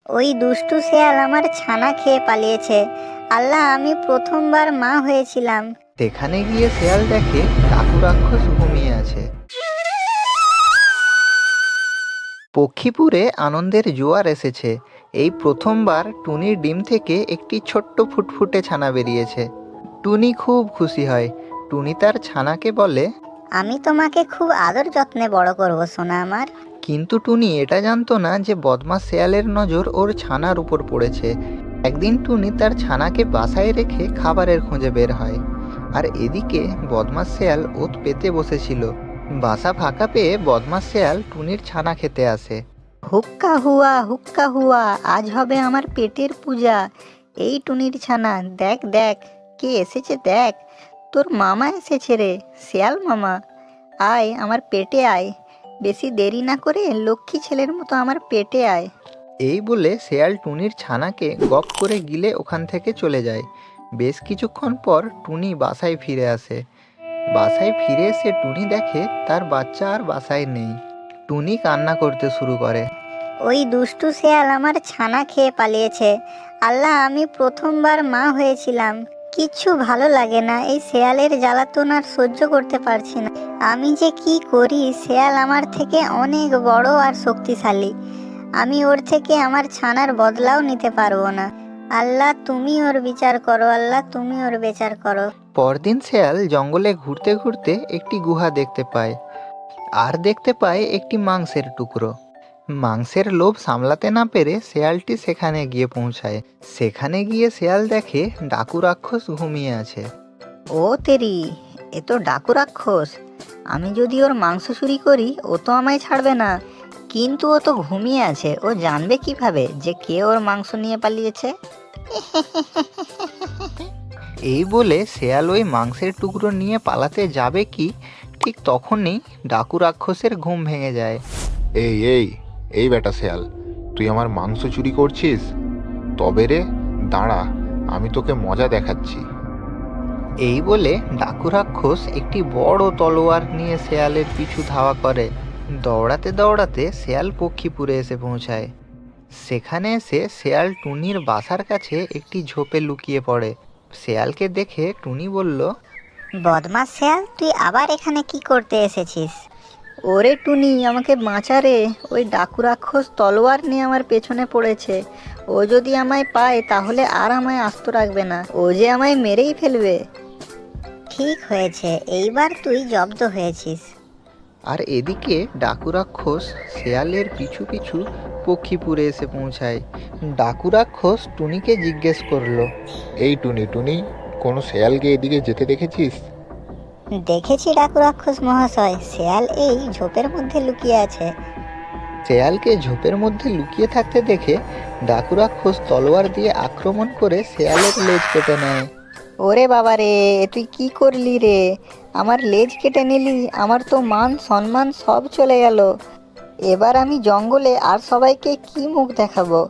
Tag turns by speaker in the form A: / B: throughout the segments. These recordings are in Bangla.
A: ওই দুষ্টু শেয়াল আমার ছানা খেয়ে পালিয়েছে। আল্লাহ, আমি প্রথমবার মা হয়েছিলাম।
B: সেখানে গিয়ে শেয়াল দেখে ডাকু রাক্ষস ঘুমিয়ে আছে। পক্ষীপুরে আনন্দের জোয়ার এসেছে। এই প্রথমবার টুনির ডিম থেকে একটি ছোট্ট ফুটফুটে ছানা বেরিয়েছে। টুনি খুব খুশি হয়। টুনি তার ছানাকে বলে,
A: আমি তোমাকে খুব আদর যত্নে বড় করব সোনা আমার।
B: কিন্তু টুনি এটা জানতো না যে বদমাস শেয়ালের নজর ওর ছানার উপর পড়েছে। একদিন টুনি তার ছানাকে বাসায় রেখে খাবারের খোঁজে বের হয়, আর এদিকে বদমাস শেয়াল ওত পেতে বসেছিল। বাসা ফাঁকা পেয়ে বদমাস শেয়াল টুনির ছানা খেতে আসে।
A: হুক্কা হুয়া, আজ হবে আমার পেটের পূজা। এই টুনির ছানা, দেখ দেখ কে এসেছে দেখ, তোর মামা এসেছে রে, শেয়াল মামা। আয় আমার পেটে আয়, বেশি দেরি না করে লক্ষ্মী ছেলের মতো আমার পেটে আয়।
B: এই বলে শেয়াল টুনির ছানাকে গপ করে গিলে ওখান থেকে চলে যায়। বেশ কিছুক্ষণ পর টুনি বাসায় ফিরে আসে। বাসায় ফিরে এসে টুনি দেখে তার বাচ্চা আর বাসায় নেই। টুনি কান্না করতে শুরু করে।
A: ওই দুষ্টু শেয়াল আমার ছানা খেয়ে পালিয়েছে। আল্লাহ, আমি প্রথমবার মা হয়েছিলাম। কিচ্ছু ভালো লাগে না, এই শেয়ালের জ্বালাতন আর সহ্য করতে পারছি না। আমি যে কি করি, শেয়াল আমার থেকে অনেক বড় আর শক্তিশালী। আমি ওর থেকে আমার ছানার বদলাও নিতে পারবো না। আল্লাহ, তুমি ওর বিচার করো, আল্লাহ তুমি ওর বিচার করো।
B: পরদিন শেয়াল জঙ্গলে ঘুরতে ঘুরতে একটি গুহা দেখতে পায়, আর দেখতে পায় একটি মাংসের টুকরো। মাংসের লোভ সামলাতে না পেরে শেয়ালটি সেখানে গিয়ে পৌঁছায়। সেখানে গিয়ে শেয়াল দেখে ডাকু রাক্ষস ঘুমিয়ে আছে।
A: ও তেরি, এ তো ডাকু রাক্ষস। আমি যদি ওর মাংস চুরি করি, ও তো আমায় ছাড়বে না। কিন্তু ও তো ঘুমিয়ে আছে, ও জানবে কিভাবে যে কে ওর মাংস নিয়ে পালিয়েছে?
B: এই বলে শেয়াল ওই মাংসের টুকরো নিয়ে পালাতে যাবে কি, ঠিক তখনই ডাকু রাক্ষসের ঘুম ভেঙে যায়।
C: এই এই এই বেটা শেয়াল, তুই আমার মাংস চুরি করছিস? তবে রে, দাঁড়া, আমি তোকে মজা দেখাচ্ছি।
B: এই বলে ডাকু রাক্ষস একটি বড় তলোয়ার নিয়ে শেয়ালের পিছু ধাওয়া করে। দৌড়াতে দৌড়াতে শেয়াল পক্ষীপুরে এসে পৌঁছায়। সেখানে এসে শেয়াল টুনির বাসার কাছে একটি ঝোপে লুকিয়ে পড়ে। শেয়ালকে দেখে টুনি বলল,
A: বদমাস শেয়াল, তুই আবার এখানে কি করতে এসেছিস? ওরে টুনি, আমাকে বাঁচা রে, ওই ডাকু রাক্ষস তলোয়ার নিয়ে আমার পেছনে পড়েছে। ও যদি আমায় পায় তাহলে আর আমায় আস্ত রাখবে না, ও যে আমায় মেরেই ফেলবে। ঠিক হয়েছে, এইবার তুই জব্দ হয়েছিস।
B: আর এদিকে ডাকু রাক্ষস শেয়ালের পিছু পিছু পক্ষীপুরে এসে পৌঁছায়। ডাকু রাক্ষস টুনিকে জিজ্ঞেস করলো,
C: এই টুনি টুনি, কোনো শেয়ালকে এদিকে যেতে দেখেছিস?
A: দেখেছি ডাকু রাক্ষস মহাশয়, শেয়াল এই ঝোপের মধ্যে লুকিয়ে আছে।
B: শেয়ালকে ঝোপের মধ্যে লুকিয়ে থাকতে দেখে ডাকু রাক্ষস তলোয়ার দিয়ে আক্রমণ করে শেয়ালের লেজ কেটে নেয়।
A: ওরে বাবা রে, তুই কি করলি রে? আমার লেজ কেটে নিলি, আমার তো মান সম্মান সব চলে গেল। এবার আমি জঙ্গলে আর সবাইকে কি মুখ দেখাবো?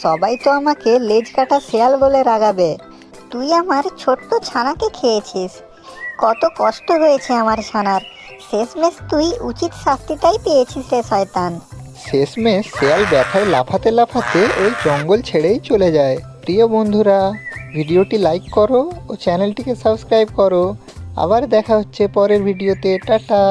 A: সবাই তো আমাকে লেজ কাটা শেয়াল বলে রাগাবে। তুই আমার ছোট্ট ছানাকে খেয়েছিস, কত কষ্ট হয়েছে আমার ছানার। শেষমেশ তুই উচিত শাস্তিটাই পেয়েছিস রে শয়তান।
B: শেষমেশ শেয়াল ব্যথায় লাফাতে লাফাতে ওই জঙ্গল ছেড়েই চলে যায়। প্রিয় বন্ধুরা, ভিডিওটি লাইক করো ও চ্যানেলটিকে সাবস্ক্রাইব করো। আবার দেখা হচ্ছে পরের ভিডিওতে। টাটা।